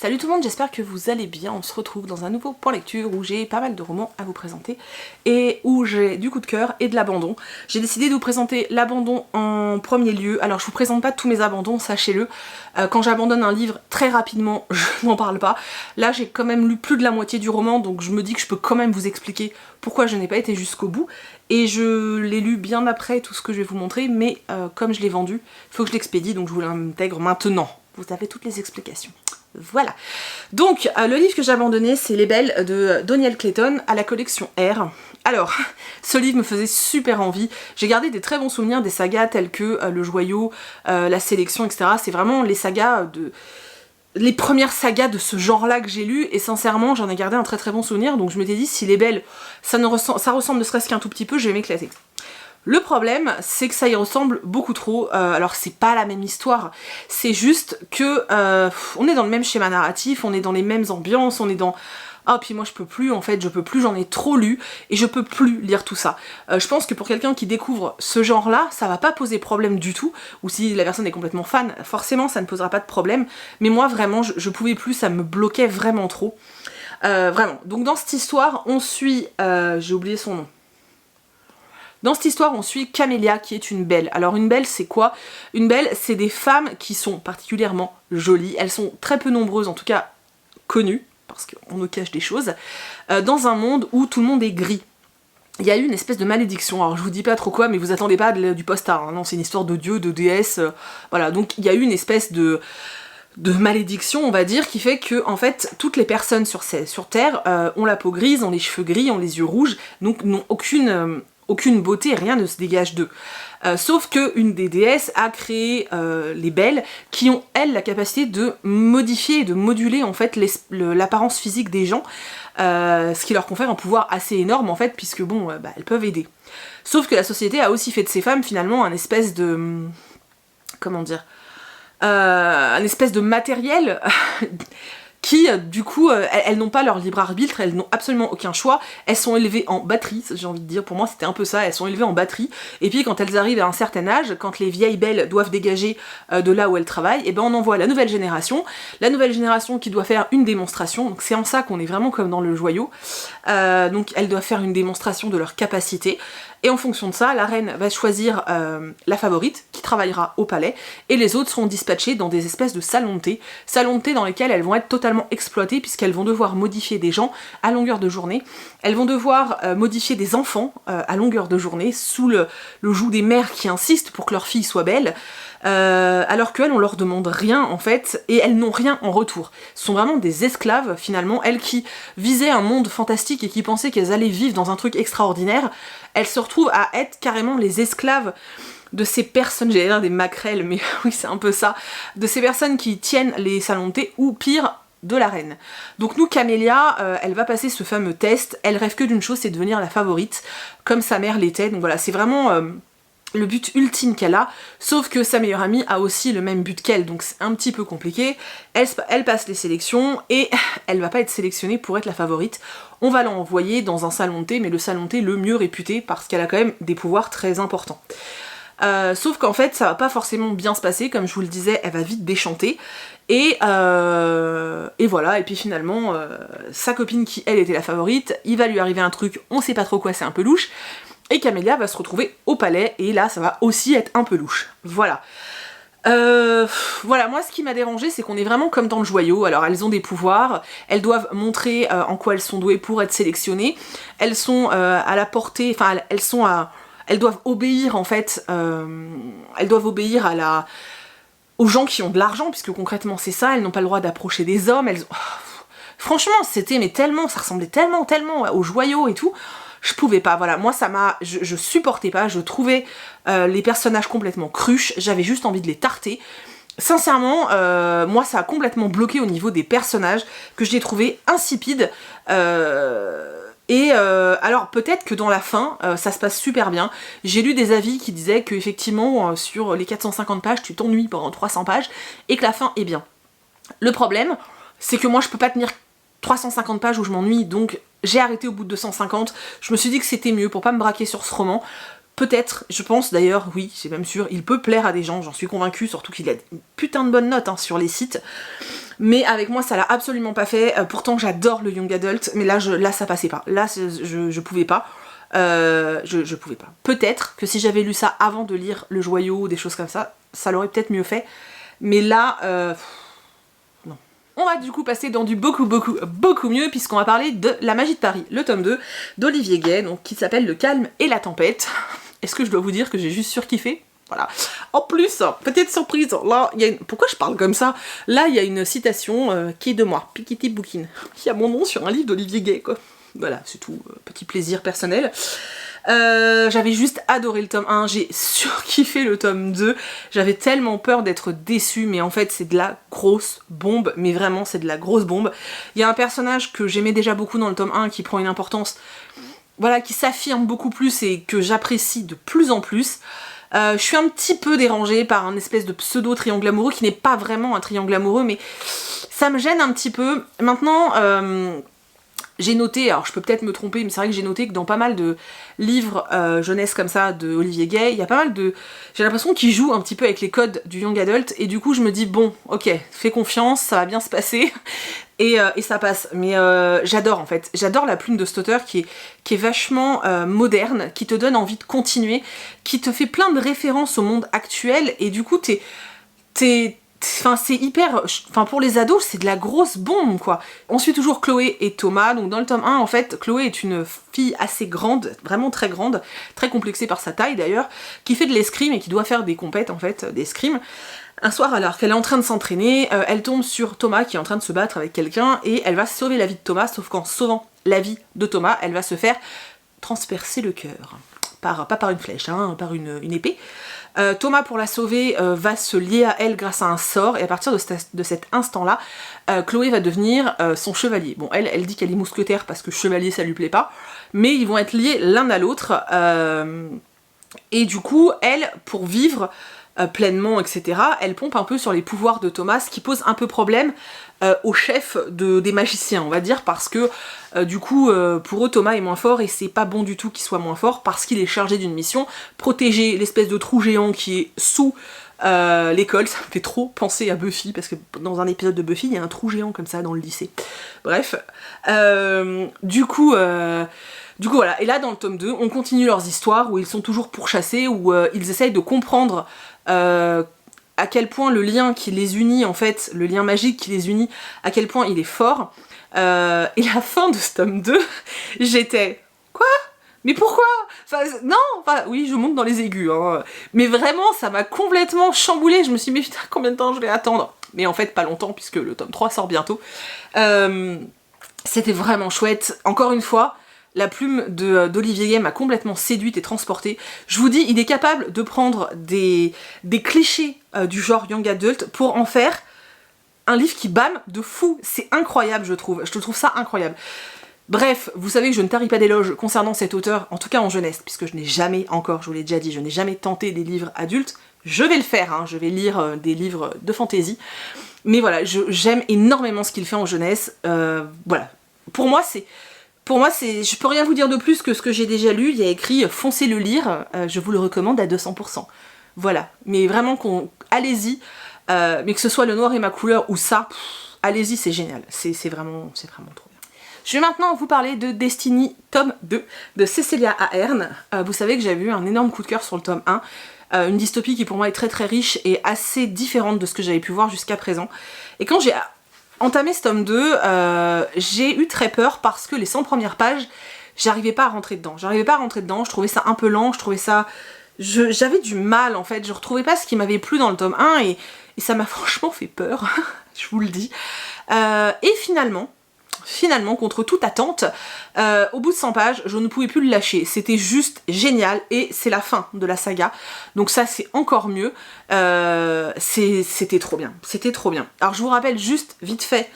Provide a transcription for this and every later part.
Salut tout le monde, j'espère que vous allez bien. On se retrouve dans un nouveau point lecture où j'ai pas mal de romans à vous présenter et où j'ai du coup de cœur et de l'abandon. J'ai décidé de vous présenter l'abandon en premier lieu. Alors je vous présente pas tous mes abandons, sachez-le. Quand j'abandonne un livre très rapidement, je n'en parle pas. Là j'ai quand même lu plus de la moitié du roman, donc je me dis que je peux quand même vous expliquer pourquoi je n'ai pas été jusqu'au bout. Et je l'ai lu bien après tout ce que je vais vous montrer, mais comme je l'ai vendu, il faut que je l'expédie, donc je vous l'intègre maintenant. Vous avez toutes les explications. Voilà. Donc, le livre que j'ai abandonné, c'est Les Belles de Doniel Clayton à la collection R. Alors, ce livre me faisait super envie. J'ai gardé des très bons souvenirs des sagas telles que Le Joyau, La Sélection, etc. C'est vraiment les sagas les premières sagas de ce genre-là que j'ai lu, et sincèrement, j'en ai gardé un très très bon souvenir, donc je m'étais dit, si Les Belles, ça ressemble ne serait-ce qu'un tout petit peu, je vais m'éclater. Le problème, c'est que ça y ressemble beaucoup trop. Alors c'est pas la même histoire, c'est juste que on est dans le même schéma narratif, on est dans les mêmes ambiances, on est dans... Ah puis moi je peux plus, en fait, je peux plus, j'en ai trop lu et je peux plus lire tout ça. Je pense que pour quelqu'un qui découvre ce genre-là, ça va pas poser problème du tout, ou si la personne est complètement fan, forcément ça ne posera pas de problème, mais moi vraiment je pouvais plus, ça me bloquait vraiment trop. Vraiment. Donc dans cette histoire, on suit... j'ai oublié son nom. Dans cette histoire, on suit Camélia qui est une belle. Alors une belle, c'est quoi? Une belle, c'est des femmes qui sont particulièrement jolies. Elles sont très peu nombreuses, en tout cas connues, parce qu'on nous cache des choses, dans un monde où tout le monde est gris. Il y a eu une espèce de malédiction, alors je vous dis pas trop quoi, mais vous attendez pas du post-art, hein. Non, c'est une histoire de dieu, de déesse, voilà. Donc il y a eu une espèce de malédiction, on va dire, qui fait que en fait toutes les personnes sur Terre ont la peau grise, ont les cheveux gris, ont les yeux rouges, donc n'ont aucune beauté, rien ne se dégage d'eux. Sauf qu'une des déesses a créé les belles, qui ont, elles, la capacité de modifier et de moduler en fait l'apparence physique des gens, ce qui leur confère un pouvoir assez énorme en fait, puisque bon, elles peuvent aider. Sauf que la société a aussi fait de ces femmes finalement un espèce de... comment dire, un espèce de matériel qui, du coup, elles n'ont pas leur libre arbitre, elles n'ont absolument aucun choix, elles sont élevées en batterie, j'ai envie de dire, pour moi c'était un peu ça, elles sont élevées en batterie, et puis quand elles arrivent à un certain âge, quand les vieilles belles doivent dégager de là où elles travaillent, et ben on envoie la nouvelle génération qui doit faire une démonstration, donc c'est en ça qu'on est vraiment comme dans Le Joyau, donc elles doivent faire une démonstration de leur capacité, et en fonction de ça, la reine va choisir la favorite, qui travaillera au palais, et les autres seront dispatchées dans des espèces de salons de thé dans lesquels elles vont être totalement exploitées, puisqu'elles vont devoir modifier des gens à longueur de journée, elles vont devoir modifier des enfants à longueur de journée, sous le joug des mères qui insistent pour que leur fille soit belle, alors qu'elles, on leur demande rien en fait, et elles n'ont rien en retour. Ce sont vraiment des esclaves finalement, elles qui visaient un monde fantastique et qui pensaient qu'elles allaient vivre dans un truc extraordinaire, elles se retrouvent à être carrément les esclaves de ces personnes, j'allais dire des maquerelles, mais oui c'est un peu ça, de ces personnes qui tiennent les salons de thé, ou pire, de la reine. Donc nous, Camélia, elle va passer ce fameux test, elle rêve que d'une chose, c'est de devenir la favorite, comme sa mère l'était, donc voilà, c'est vraiment... le but ultime qu'elle a, sauf que sa meilleure amie a aussi le même but qu'elle, donc c'est un petit peu compliqué. Elle passe les sélections et elle va pas être sélectionnée pour être la favorite. On va l'envoyer dans un salon de thé, mais le salon de thé le mieux réputé parce qu'elle a quand même des pouvoirs très importants. Sauf qu'en fait ça va pas forcément bien se passer, comme je vous le disais, elle va vite déchanter. Et voilà, et puis finalement, sa copine qui elle était la favorite, il va lui arriver un truc, on sait pas trop quoi, c'est un peu louche. Et Camélia va se retrouver au palais, et là ça va aussi être un peu louche. Voilà. Voilà, moi ce qui m'a dérangé, c'est qu'on est vraiment comme dans Le Joyau. Alors elles ont des pouvoirs, elles doivent montrer en quoi elles sont douées pour être sélectionnées. Elles sont à la portée, enfin elles doivent obéir en fait, elles doivent obéir aux gens qui ont de l'argent, puisque concrètement c'est ça, elles n'ont pas le droit d'approcher des hommes, franchement c'était mais tellement, ça ressemblait tellement au Joyau et tout. Je pouvais pas, voilà, moi ça m'a... Je supportais pas, je trouvais les personnages complètement cruches, j'avais juste envie de les tarter. Sincèrement, moi ça a complètement bloqué au niveau des personnages, que je les trouvais insipides. Alors peut-être que dans la fin, ça se passe super bien. J'ai lu des avis qui disaient que effectivement sur les 450 pages, tu t'ennuies pendant 300 pages, et que la fin est bien. Le problème, c'est que moi je peux pas tenir 350 pages où je m'ennuie, donc j'ai arrêté au bout de 250, je me suis dit que c'était mieux pour pas me braquer sur ce roman. Peut-être, je pense d'ailleurs, oui, c'est même sûr, il peut plaire à des gens, j'en suis convaincue, surtout qu'il a une putain de bonnes notes hein, sur les sites. Mais avec moi, ça l'a absolument pas fait. Pourtant, j'adore le young adult, mais là, ça passait pas. Là, je pouvais pas. Je pouvais pas. Peut-être que si j'avais lu ça avant de lire Le Joyau, des choses comme ça, ça l'aurait peut-être mieux fait. Mais là, non. On va du coup passer dans du beaucoup mieux, puisqu'on va parler de La Magie de Paris, le tome 2 d'Olivier Gay, donc qui s'appelle Le Calme et la Tempête. Est-ce que je dois vous dire que j'ai juste surkiffé? Voilà. En plus, petite surprise, là, il y a une... Pourquoi je parle comme ça? Là, il y a une citation qui est de moi, Piketty Bookin. Il y a mon nom sur un livre d'Olivier Gay, quoi. Voilà, c'est tout, petit plaisir personnel. J'avais juste adoré le tome 1, j'ai surkiffé le tome 2, j'avais tellement peur d'être déçue, mais en fait c'est de la grosse bombe, mais vraiment c'est de la grosse bombe. Il y a un personnage que j'aimais déjà beaucoup dans le tome 1 qui prend une importance, voilà, qui s'affirme beaucoup plus et que j'apprécie de plus en plus. Je suis un petit peu dérangée par un espèce de pseudo-triangle amoureux qui n'est pas vraiment un triangle amoureux, mais ça me gêne un petit peu. Maintenant, j'ai noté, alors je peux peut-être me tromper, mais c'est vrai que j'ai noté que dans pas mal de livres jeunesse comme ça de Olivier Gay, il y a pas mal de... J'ai l'impression qu'il joue un petit peu avec les codes du young adult, et du coup je me dis, bon, ok, fais confiance, ça va bien se passer, et ça passe. Mais j'adore en fait, j'adore la plume de cet auteur qui est vachement moderne, qui te donne envie de continuer, qui te fait plein de références au monde actuel, et du coup enfin c'est hyper... Enfin pour les ados c'est de la grosse bombe quoi. On suit toujours Chloé et Thomas, donc dans le tome 1 en fait Chloé est une fille assez grande, vraiment très grande, très complexée par sa taille d'ailleurs, qui fait de l'escrime et qui doit faire des compètes en fait, d'escrime. Un soir alors qu'elle est en train de s'entraîner, elle tombe sur Thomas qui est en train de se battre avec quelqu'un et elle va sauver la vie de Thomas, sauf qu'en sauvant la vie de Thomas, elle va se faire transpercer le cœur. Pas par une flèche, hein, par une épée. Thomas, pour la sauver, va se lier à elle grâce à un sort, et à partir de cet instant-là, Chloé va devenir son chevalier. Bon, elle dit qu'elle est mousquetaire parce que chevalier ça lui plaît pas, mais ils vont être liés l'un à l'autre, et du coup, elle, pour vivre pleinement, etc., elle pompe un peu sur les pouvoirs de Thomas, ce qui pose un peu problème au chef des magiciens, on va dire, parce que du coup, pour eux, Thomas est moins fort et c'est pas bon du tout qu'il soit moins fort parce qu'il est chargé d'une mission, protéger l'espèce de trou géant qui est sous l'école. Ça me fait trop penser à Buffy, parce que dans un épisode de Buffy, il y a un trou géant comme ça dans le lycée. Bref, du coup voilà, et là dans le tome 2, on continue leurs histoires où ils sont toujours pourchassés, où ils essayent de comprendre à quel point le lien qui les unit, en fait, le lien magique qui les unit, à quel point il est fort. Et la fin de ce tome 2, j'étais... Quoi? Mais pourquoi? Enfin, non, enfin, oui, je monte dans les aigus, hein. Mais vraiment, ça m'a complètement chamboulée. Je me suis dit, mais putain, combien de temps je vais attendre? Mais en fait, pas longtemps, puisque le tome 3 sort bientôt. C'était vraiment chouette. Encore une fois, la plume d'Olivier Gay m'a complètement séduite et transportée. Je vous dis, il est capable de prendre des clichés du genre young adult pour en faire un livre qui bam de fou. C'est incroyable, je trouve. Je trouve ça incroyable. Bref, vous savez que je ne tarie pas d'éloges concernant cet auteur, en tout cas en jeunesse, puisque je n'ai jamais encore, je vous l'ai déjà dit, je n'ai jamais tenté des livres adultes. Je vais le faire, hein, je vais lire des livres de fantasy. Mais voilà, j'aime énormément ce qu'il fait en jeunesse. Voilà. Pour moi, je peux rien vous dire de plus que ce que j'ai déjà lu. Il y a écrit « Foncez le lire », je vous le recommande à 200%. Voilà, mais vraiment, allez-y, mais que ce soit Le Noir est ma couleur ou ça, allez-y, c'est génial, c'est vraiment trop bien. Je vais maintenant vous parler de Destiny tome 2 de Cécilia Ahern. Vous savez que j'avais eu un énorme coup de cœur sur le tome 1, une dystopie qui pour moi est très très riche et assez différente de ce que j'avais pu voir jusqu'à présent. Et quand j'ai entamé ce tome 2, j'ai eu très peur parce que les 100 premières pages, j'arrivais pas à rentrer dedans. Je trouvais ça un peu lent, j'avais du mal en fait, je retrouvais pas ce qui m'avait plu dans le tome 1 et ça m'a franchement fait peur, je vous le dis. Et finalement, contre toute attente, au bout de 100 pages, je ne pouvais plus le lâcher. C'était juste génial et c'est la fin de la saga. Donc ça, c'est encore mieux. C'était trop bien. Alors je vous rappelle juste vite fait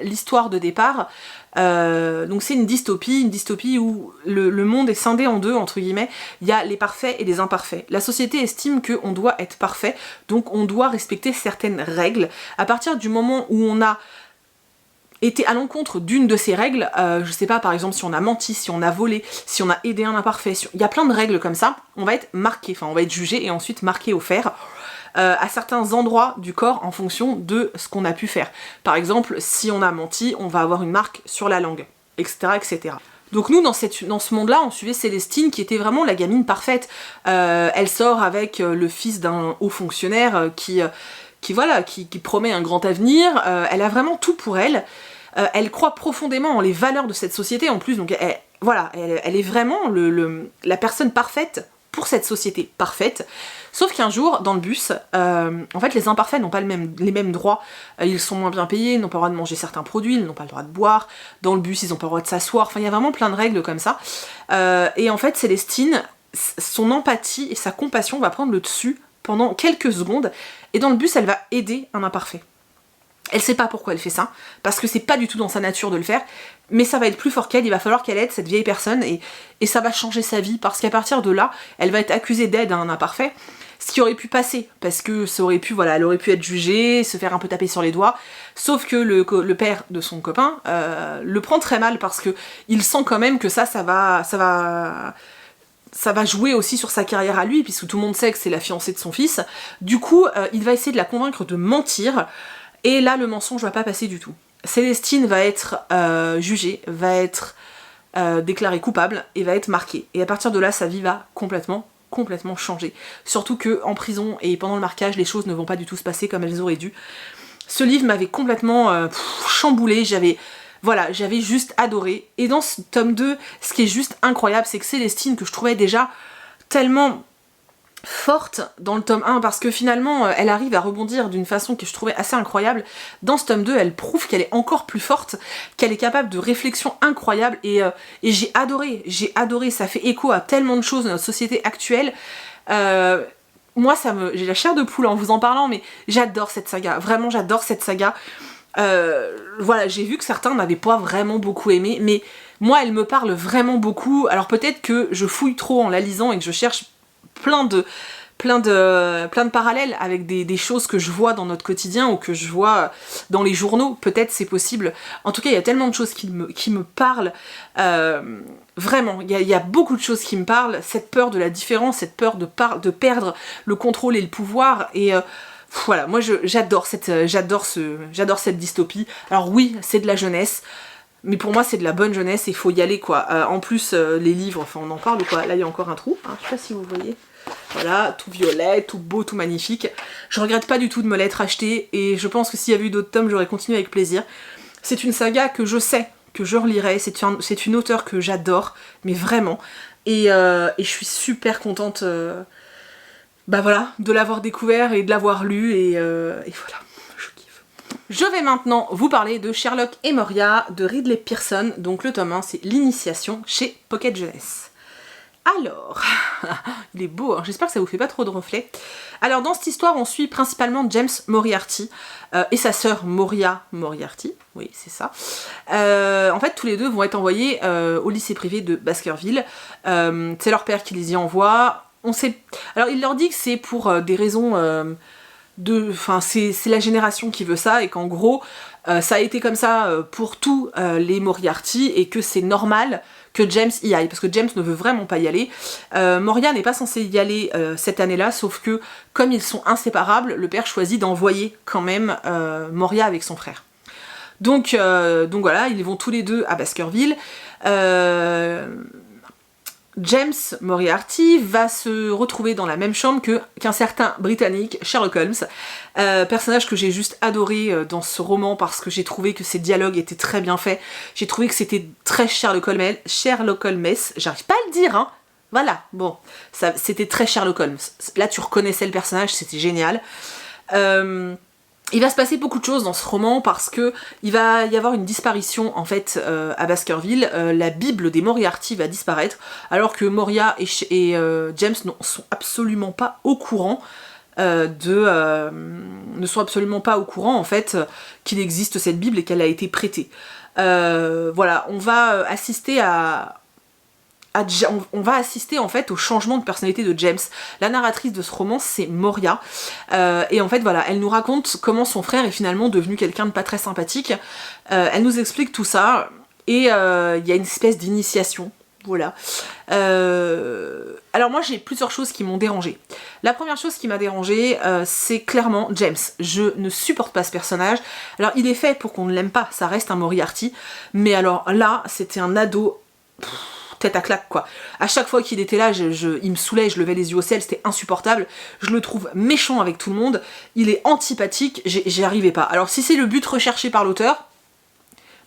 l'histoire de départ. Donc c'est une dystopie où le monde est scindé en deux, entre guillemets. Il y a les parfaits et les imparfaits. La société estime qu'on doit être parfait, donc on doit respecter certaines règles. À partir du moment où on a été à l'encontre d'une de ces règles, je sais pas, par exemple si on a menti, si on a volé, si on a aidé un imparfait, il y a plein de règles comme ça, on va être marqué, enfin on va être jugé et ensuite marqué au fer à certains endroits du corps en fonction de ce qu'on a pu faire. Par exemple, si on a menti, on va avoir une marque sur la langue, etc. etc. Donc nous, dans ce monde-là, on suivait Célestine qui était vraiment la gamine parfaite. Elle sort avec le fils d'un haut fonctionnaire qui promet un grand avenir. Elle a vraiment tout pour elle. Elle croit profondément en les valeurs de cette société en plus, donc elle est vraiment la personne parfaite pour cette société parfaite. Sauf qu'un jour, dans le bus, en fait les imparfaits n'ont pas les mêmes droits, ils sont moins bien payés, ils n'ont pas le droit de manger certains produits, ils n'ont pas le droit de boire, dans le bus ils n'ont pas le droit de s'asseoir, enfin il y a vraiment plein de règles comme ça. Et en fait Célestine, son empathie et sa compassion va prendre le dessus pendant quelques secondes, et dans le bus elle va aider un imparfait. Elle sait pas pourquoi elle fait ça, parce que c'est pas du tout dans sa nature de le faire, mais ça va être plus fort qu'elle, il va falloir qu'elle aide cette vieille personne, et ça va changer sa vie, parce qu'à partir de là, elle va être accusée d'aide à un imparfait, ce qui aurait pu passer, parce que ça aurait pu, elle aurait pu être jugée, se faire un peu taper sur les doigts, sauf que le père de son copain le prend très mal, parce que il sent quand même que ça va jouer aussi sur sa carrière à lui, puisque tout le monde sait que c'est la fiancée de son fils. Du coup, il va essayer de la convaincre de mentir, et là, le mensonge va pas passer du tout. Célestine va être jugée, va être déclarée coupable, et va être marquée. Et à partir de là, sa vie va complètement changer. Surtout que en prison et pendant le marquage, les choses ne vont pas du tout se passer comme elles auraient dû. Ce livre m'avait complètement chamboulée, j'avais juste adoré. Et dans ce tome 2, ce qui est juste incroyable, c'est que Célestine, que je trouvais déjà tellement forte dans le tome 1, parce que finalement elle arrive à rebondir d'une façon que je trouvais assez incroyable, dans ce tome 2 elle prouve qu'elle est encore plus forte, qu'elle est capable de réflexions incroyables, et j'ai adoré, ça fait écho à tellement de choses dans notre société actuelle. Moi j'ai la chair de poule en vous en parlant, mais j'adore cette saga, vraiment j'adore cette saga. J'ai vu que certains n'avaient pas vraiment beaucoup aimé, mais moi elle me parle vraiment beaucoup. Alors peut-être que je fouille trop en la lisant et que je cherche plein de parallèles avec des choses que je vois dans notre quotidien ou que je vois dans les journaux, peut-être c'est possible. En tout cas, il y a tellement de choses qui me parlent. Vraiment, il y a beaucoup de choses qui me parlent. Cette peur de la différence, cette peur de perdre le contrôle et le pouvoir. Et voilà, moi j'adore cette dystopie. Alors oui, c'est de la jeunesse. Mais pour moi c'est de la bonne jeunesse et il faut y aller quoi. En plus les livres, enfin on en parle ou quoi. Là il y a encore un trou, hein, je sais pas si vous voyez. Voilà, tout violet, tout beau, tout magnifique. Je regrette pas du tout de me l'être acheté, et je pense que s'il y avait eu d'autres tomes j'aurais continué avec plaisir. C'est une saga que je sais que je relirai, c'est une auteure que j'adore, mais vraiment. Et je suis super contente de l'avoir découvert et de l'avoir lu, et voilà. Je vais maintenant vous parler de Sherlock et Moria de Ridley Pearson, donc le tome 1 c'est l'initiation chez Pocket Jeunesse. Alors, il est beau, hein, j'espère que ça vous fait pas trop de reflets. Alors dans cette histoire on suit principalement James Moriarty et sa sœur Moria Moriarty, oui c'est ça. En fait tous les deux vont être envoyés au lycée privé de Baskerville, c'est leur père qui les y envoie. Alors il leur dit que c'est pour des raisons... c'est la génération qui veut ça, et qu'en gros ça a été comme ça pour tous les Moriarty, et que c'est normal que James y aille, parce que James ne veut vraiment pas y aller. Moria n'est pas censé y aller cette année-là, sauf que comme ils sont inséparables, le père choisit d'envoyer quand même Moria avec son frère. Donc voilà, ils vont tous les deux à Baskerville. James Moriarty va se retrouver dans la même chambre qu'un certain Britannique, Sherlock Holmes, personnage que j'ai juste adoré dans ce roman, parce que j'ai trouvé que ses dialogues étaient très bien faits, j'ai trouvé que c'était très Sherlock Holmes, j'arrive pas à le dire, hein, voilà, bon, c'était très Sherlock Holmes, là tu reconnaissais le personnage, c'était génial. Il va se passer beaucoup de choses dans ce roman, parce que il va y avoir une disparition en fait à Baskerville. La Bible des Moriarty va disparaître, alors que Moria et James ne sont absolument pas au courant en fait qu'il existe cette Bible et qu'elle a été prêtée. Voilà, on va assister à on va assister en fait au changement de personnalité de James. La narratrice de ce roman, c'est Moria, et en fait voilà, elle nous raconte comment son frère est finalement devenu quelqu'un de pas très sympathique. Elle nous explique tout ça, et il y a une espèce d'initiation. Voilà. Alors moi j'ai plusieurs choses qui m'ont dérangée. La première chose qui m'a dérangée, c'est clairement James. Je ne supporte pas ce personnage. Alors il est fait pour qu'on ne l'aime pas, ça reste un Moriarty, mais alors là c'était un ado tête à claque quoi. À chaque fois qu'il était là, il me saoulait, je levais les yeux au ciel, c'était insupportable. Je le trouve méchant avec tout le monde, il est antipathique, j'y arrivais pas. Alors si c'est le but recherché par l'auteur,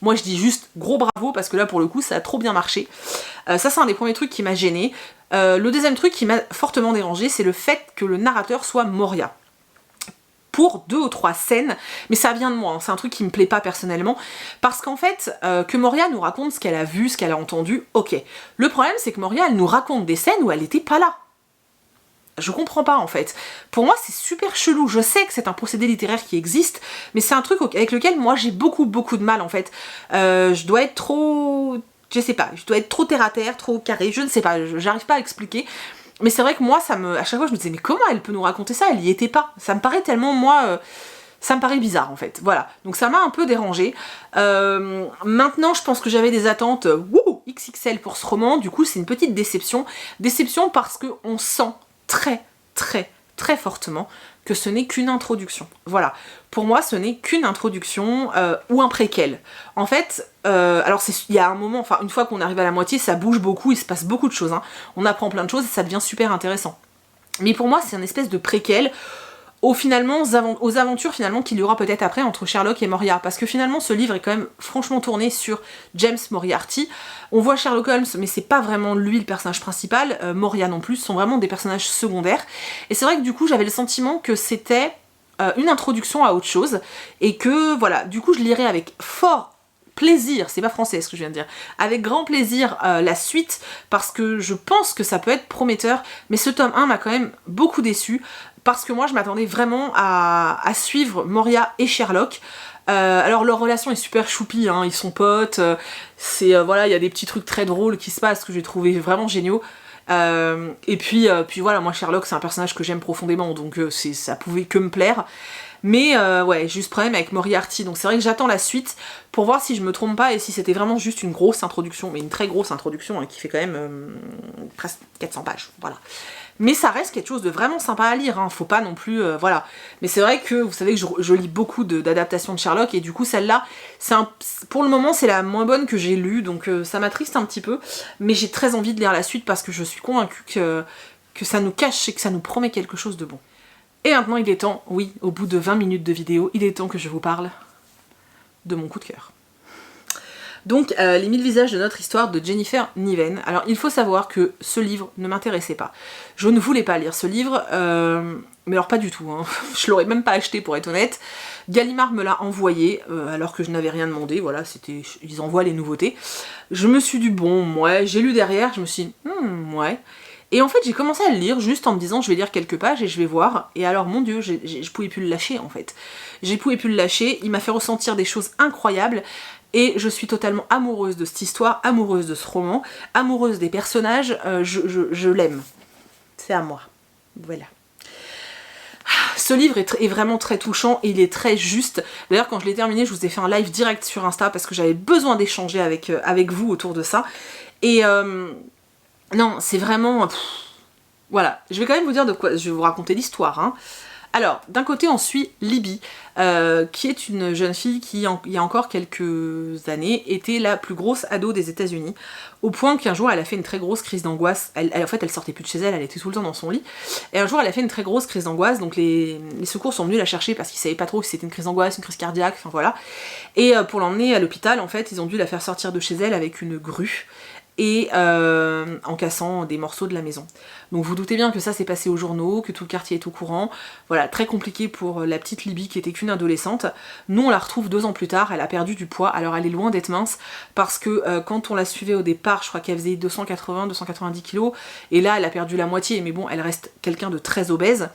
moi je dis juste gros bravo parce que là pour le coup ça a trop bien marché. Ça c'est un des premiers trucs qui m'a gêné. Le deuxième truc qui m'a fortement dérangé, c'est le fait que le narrateur soit Moria. Pour 2 ou 3 scènes, mais ça vient de moi, hein, c'est un truc qui me plaît pas personnellement, parce qu'en fait, que Moria nous raconte ce qu'elle a vu, ce qu'elle a entendu, ok. Le problème c'est que Moria, elle nous raconte des scènes où elle était pas là. Je comprends pas en fait. Pour moi c'est super chelou, je sais que c'est un procédé littéraire qui existe, mais c'est un truc avec lequel moi j'ai beaucoup de mal en fait. Je dois être trop... je sais pas, je dois être trop terre à terre, trop carré, je ne sais pas, j'arrive pas à expliquer. Mais c'est vrai que moi, à chaque fois je me disais, mais comment elle peut nous raconter ça? Elle y était pas. Ça me paraît tellement, moi, ça me paraît bizarre en fait. Voilà, donc ça m'a un peu dérangée. Maintenant, je pense que j'avais des attentes XXL pour ce roman, du coup c'est une petite déception. Déception parce qu'on sent très fortement que ce n'est qu'une introduction. Voilà, pour moi ce n'est qu'une introduction ou un préquel. En fait, alors il y a un moment, enfin une fois qu'on arrive à la moitié, ça bouge beaucoup, il se passe beaucoup de choses, hein. On apprend plein de choses et ça devient super intéressant. Mais pour moi c'est une espèce de préquel aux aventures finalement qu'il y aura peut-être après entre Sherlock et Moria, parce que finalement ce livre est quand même franchement tourné sur James Moriarty. On voit Sherlock Holmes, mais c'est pas vraiment lui le personnage principal, Moria non plus, sont vraiment des personnages secondaires, et c'est vrai que du coup j'avais le sentiment que c'était une introduction à autre chose, et que voilà, du coup je lirais avec fort plaisir, c'est pas français ce que je viens de dire, avec grand plaisir la suite, parce que je pense que ça peut être prometteur, mais ce tome 1 m'a quand même beaucoup déçu, parce que moi je m'attendais vraiment à suivre Moria et Sherlock. Alors leur relation est super choupie, hein, ils sont potes, voilà, il y a des petits trucs très drôles qui se passent que j'ai trouvé vraiment géniaux. Et puis voilà, moi Sherlock c'est un personnage que j'aime profondément, donc ça pouvait que me plaire. Mais ouais, juste problème avec Moriarty, donc c'est vrai que j'attends la suite pour voir si je me trompe pas et si c'était vraiment juste une grosse introduction, mais une très grosse introduction hein, qui fait quand même presque 400 pages, voilà. Mais ça reste quelque chose de vraiment sympa à lire, hein, faut pas non plus, voilà. Mais c'est vrai que vous savez que je lis beaucoup d'adaptations de Sherlock, et du coup celle-là, pour le moment c'est la moins bonne que j'ai lue, donc ça m'attriste un petit peu, mais j'ai très envie de lire la suite parce que je suis convaincue que ça nous cache et que ça nous promet quelque chose de bon. Et maintenant il est temps, oui, au bout de 20 minutes de vidéo, il est temps que je vous parle de mon coup de cœur. Donc, Les 1000 visages de notre histoire de Jennifer Niven. Alors, il faut savoir que ce livre ne m'intéressait pas. Je ne voulais pas lire ce livre, mais alors pas du tout, hein. Je l'aurais même pas acheté pour être honnête. Gallimard me l'a envoyé, alors que je n'avais rien demandé, voilà, ils envoient les nouveautés. Je me suis dit, bon, ouais, j'ai lu derrière, je me suis dit, ouais. Et en fait, j'ai commencé à le lire juste en me disant, je vais lire quelques pages et je vais voir. Et alors, mon Dieu, je pouvais plus le lâcher, en fait. Je pouvais plus le lâcher, il m'a fait ressentir des choses incroyables. Et je suis totalement amoureuse de cette histoire, amoureuse de ce roman, amoureuse des personnages, je l'aime. C'est à moi. Voilà. Ce livre est vraiment très touchant et il est très juste. D'ailleurs, quand je l'ai terminé, je vous ai fait un live direct sur Insta parce que j'avais besoin d'échanger avec vous autour de ça. Et non, c'est vraiment... voilà. Je vais quand même vous dire de quoi... Je vais vous raconter l'histoire, hein. Alors, d'un côté, on suit Libby, qui est une jeune fille qui, il y a encore quelques années, était la plus grosse ado des États-Unis, au point qu'un jour, elle a fait une très grosse crise d'angoisse. En fait, elle sortait plus de chez elle, elle était tout le temps dans son lit. Et un jour, elle a fait une très grosse crise d'angoisse, donc les secours sont venus la chercher parce qu'ils savaient pas trop si c'était une crise d'angoisse, une crise cardiaque, enfin voilà. Et pour l'emmener à l'hôpital, en fait, ils ont dû la faire sortir de chez elle avec une grue, et en cassant des morceaux de la maison. Donc vous doutez bien que ça s'est passé aux journaux, que tout le quartier est au courant. Voilà, très compliqué pour la petite Libby qui était qu'une adolescente. Nous on la retrouve 2 ans plus tard, elle a perdu du poids, alors elle est loin d'être mince, parce que quand on la suivait au départ, je crois qu'elle faisait 280-290 kg, et là elle a perdu la moitié, mais bon, elle reste quelqu'un de très obèse.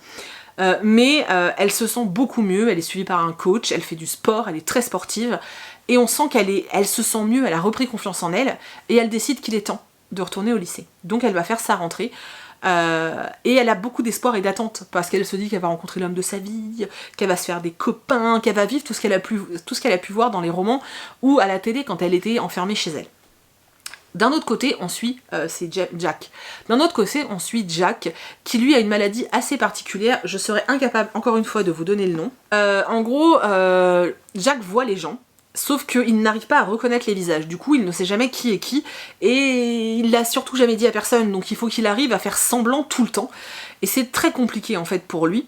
Mais elle se sent beaucoup mieux, elle est suivie par un coach, elle fait du sport, elle est très sportive, et on sent elle se sent mieux, elle a repris confiance en elle, et elle décide qu'il est temps de retourner au lycée. Donc elle va faire sa rentrée. Et elle a beaucoup d'espoir et d'attente parce qu'elle se dit qu'elle va rencontrer l'homme de sa vie, qu'elle va se faire des copains, qu'elle va vivre tout ce qu'elle a pu voir dans les romans ou à la télé quand elle était enfermée chez elle. D'un autre côté, on suit, c'est Jack. D'un autre côté, on suit Jack, qui lui a une maladie assez particulière. Je serais incapable, encore une fois, de vous donner le nom. En gros, Jack voit les gens, sauf qu'il n'arrive pas à reconnaître les visages. Du coup, il ne sait jamais qui est qui, et il l'a surtout jamais dit à personne. Donc il faut qu'il arrive à faire semblant tout le temps. Et c'est très compliqué, en fait, pour lui.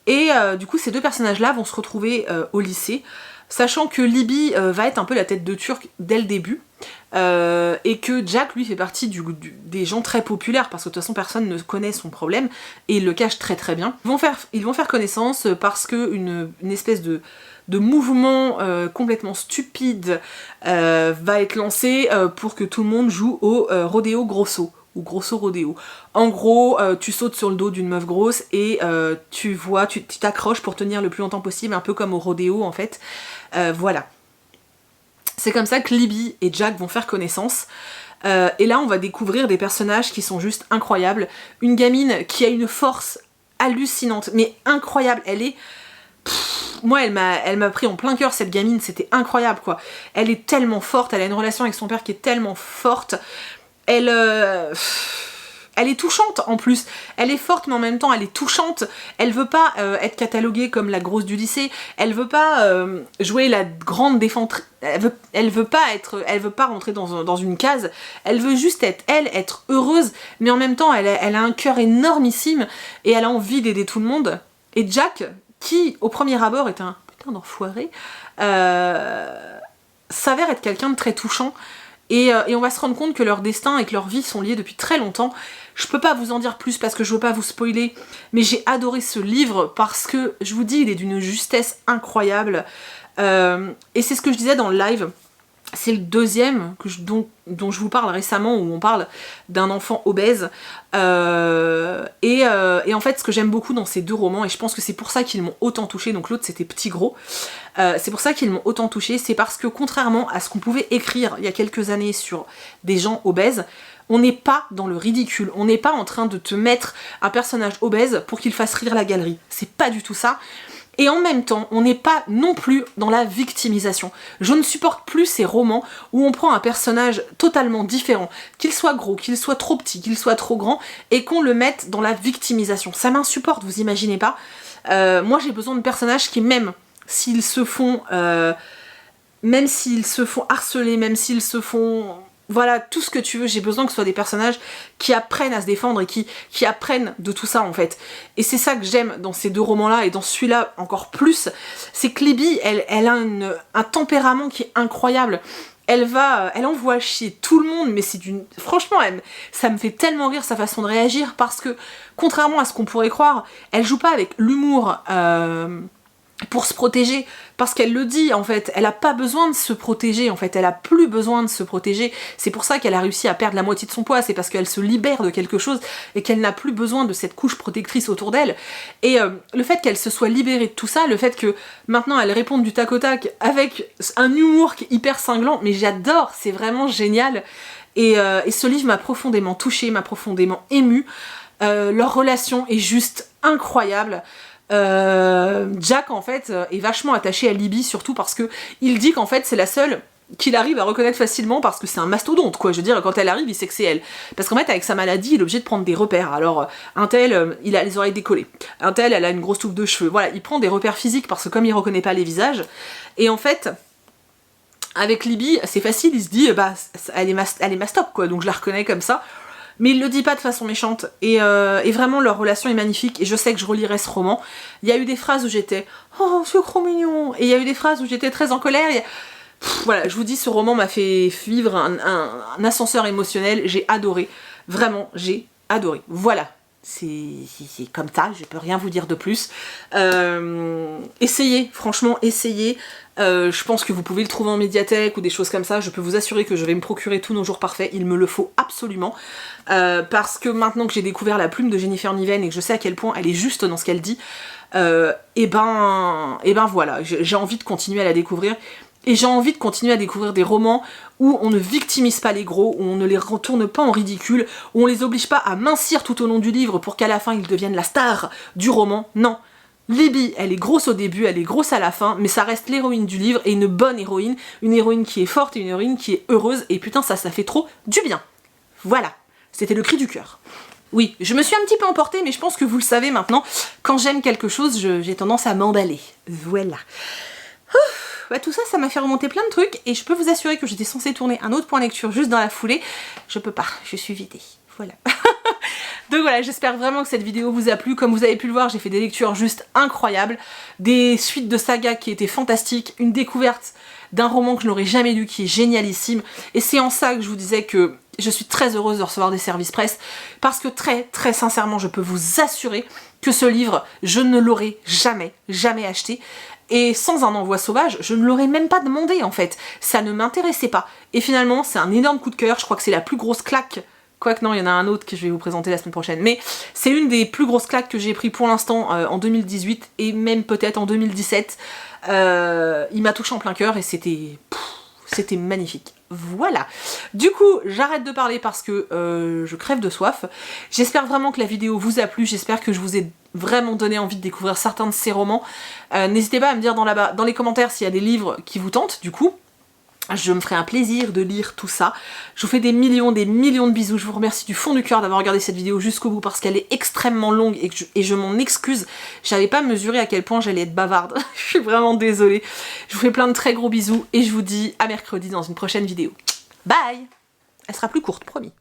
Et du coup, ces deux personnages-là vont se retrouver au lycée, sachant que Libby va être un peu la tête de turc dès le début. Et que Jack lui fait partie des gens très populaires parce que de toute façon personne ne connaît son problème et il le cache très très bien. Ils vont faire connaissance parce que une espèce de mouvement complètement stupide va être lancé pour que tout le monde joue au rodéo grosso ou grosso rodéo. En gros, tu sautes sur le dos d'une meuf grosse et tu t'accroches pour tenir le plus longtemps possible, un peu comme au rodéo en fait. Voilà. C'est comme ça que Libby et Jack vont faire connaissance. Et là, on va découvrir des personnages qui sont juste incroyables. Une gamine qui a une force hallucinante, mais incroyable. Elle est... moi, elle m'a pris en plein cœur, cette gamine. C'était incroyable, quoi. Elle est tellement forte. Elle a une relation avec son père qui est tellement forte. Elle est touchante en plus, elle est forte mais en même temps elle est touchante, elle veut pas être cataloguée comme la grosse du lycée, elle veut pas jouer la grande défense, elle veut pas rentrer dans une case, elle veut juste être heureuse, mais en même temps elle a un cœur énormissime et elle a envie d'aider tout le monde. Et Jack, qui au premier abord est un putain d'enfoiré, s'avère être quelqu'un de très touchant. Et on va se rendre compte que leur destin et que leur vie sont liés depuis très longtemps. Je peux pas vous en dire plus parce que je veux pas vous spoiler, mais j'ai adoré ce livre parce que, je vous dis, il est d'une justesse incroyable. Et c'est ce que je disais dans le live. C'est le deuxième dont je vous parle récemment, où on parle d'un enfant obèse. Et en fait, ce que j'aime beaucoup dans ces deux romans, et je pense que c'est pour ça qu'ils m'ont autant touchée, donc l'autre c'était Petit Gros, c'est pour ça qu'ils m'ont autant touchée, c'est parce que contrairement à ce qu'on pouvait écrire il y a quelques années sur des gens obèses, on n'est pas dans le ridicule, on n'est pas en train de te mettre un personnage obèse pour qu'il fasse rire la galerie. C'est pas du tout ça. Et en même temps, on n'est pas non plus dans la victimisation. Je ne supporte plus ces romans où on prend un personnage totalement différent, qu'il soit gros, qu'il soit trop petit, qu'il soit trop grand, et qu'on le mette dans la victimisation. Ça m'insupporte, vous imaginez pas. Moi j'ai besoin de personnages qui, même s'ils se font harceler, même s'ils se font... Voilà, tout ce que tu veux, j'ai besoin que ce soit des personnages qui apprennent à se défendre et qui apprennent de tout ça en fait. Et c'est ça que j'aime dans ces deux romans-là et dans celui-là encore plus, c'est que Libby, elle a un tempérament qui est incroyable. Elle envoie chier tout le monde, mais franchement, ça me fait tellement rire sa façon de réagir parce que, contrairement à ce qu'on pourrait croire, elle joue pas avec l'humour... pour se protéger, parce qu'elle le dit en fait, elle a pas besoin de se protéger en fait, elle a plus besoin de se protéger, c'est pour ça qu'elle a réussi à perdre la moitié de son poids, c'est parce qu'elle se libère de quelque chose et qu'elle n'a plus besoin de cette couche protectrice autour d'elle, et le fait qu'elle se soit libérée de tout ça, le fait que maintenant elle réponde du tac au tac avec un humour qui est hyper cinglant, mais j'adore, c'est vraiment génial, et ce livre m'a profondément touchée, m'a profondément émue, leur relation est juste incroyable. Jack en fait est vachement attaché à Libby, surtout parce que il dit qu'en fait c'est la seule qu'il arrive à reconnaître facilement parce que c'est un mastodonte quoi, je veux dire quand elle arrive il sait que c'est elle, parce qu'en fait avec sa maladie il est obligé de prendre des repères, alors un tel il a les oreilles décollées, un tel elle a une grosse touffe de cheveux, voilà, il prend des repères physiques parce que comme il reconnaît pas les visages, et en fait avec Libby c'est facile, il se dit bah elle est mastop quoi, donc je la reconnais comme ça. Mais il le dit pas de façon méchante, et vraiment leur relation est magnifique, et je sais que je relirai ce roman. Il y a eu des phrases où j'étais « Oh, c'est trop mignon !» et il y a eu des phrases où j'étais très en colère. Voilà, je vous dis, ce roman m'a fait vivre un ascenseur émotionnel, j'ai adoré. Vraiment, j'ai adoré. Voilà, c'est comme ça, je peux rien vous dire de plus. Essayez, franchement, essayez. Je pense que vous pouvez le trouver en médiathèque ou des choses comme ça, je peux vous assurer que je vais me procurer tous nos jours parfaits, il me le faut absolument, parce que maintenant que j'ai découvert la plume de Jennifer Niven et que je sais à quel point elle est juste dans ce qu'elle dit, et ben voilà, j'ai envie de continuer à la découvrir, Et j'ai envie de continuer à découvrir des romans où on ne victimise pas les gros, où on ne les retourne pas en ridicule, où on les oblige pas à mincir tout au long du livre pour qu'à la fin ils deviennent la star du roman. Non. Libby, elle est grosse au début, elle est grosse à la fin, mais ça reste l'héroïne du livre, et une bonne héroïne, une héroïne qui est forte et une héroïne qui est heureuse, et putain ça fait trop du bien. Voilà, c'était le cri du cœur. Oui, je me suis un petit peu emportée, mais je pense que vous le savez maintenant, quand j'aime quelque chose, j'ai tendance à m'emballer. Voilà. Ouais, tout ça, ça m'a fait remonter plein de trucs, et je peux vous assurer que j'étais censée tourner un autre point lecture juste dans la foulée. Je peux pas, je suis vidée. Voilà. Donc voilà, j'espère vraiment que cette vidéo vous a plu. Comme vous avez pu le voir, j'ai fait des lectures juste incroyables, des suites de sagas qui étaient fantastiques, une découverte d'un roman que je n'aurais jamais lu qui est génialissime, et c'est en ça que je vous disais que je suis très heureuse de recevoir des services presse, parce que très sincèrement, je peux vous assurer que ce livre, je ne l'aurais jamais acheté. Et sans un envoi sauvage, je ne l'aurais même pas demandé en fait. Ça ne m'intéressait pas. Et finalement, c'est un énorme coup de cœur. Je crois que c'est la plus grosse claque. Quoique non, il y en a un autre que je vais vous présenter la semaine prochaine. Mais c'est une des plus grosses claques que j'ai pris pour l'instant en 2018 et même peut-être en 2017. Il m'a touché en plein cœur et c'était magnifique. Voilà. Du coup, j'arrête de parler parce que je crève de soif. J'espère vraiment que la vidéo vous a plu. J'espère que je vous ai vraiment donné envie de découvrir certains de ces romans. N'hésitez pas à me dire dans les commentaires s'il y a des livres qui vous tentent, du coup. Je me ferai un plaisir de lire tout ça. Je vous fais des millions de bisous. Je vous remercie du fond du cœur d'avoir regardé cette vidéo jusqu'au bout parce qu'elle est extrêmement longue et je m'en excuse. J'avais pas mesuré à quel point j'allais être bavarde. Je suis vraiment désolée. Je vous fais plein de très gros bisous et je vous dis à mercredi dans une prochaine vidéo. Bye! Elle sera plus courte, promis.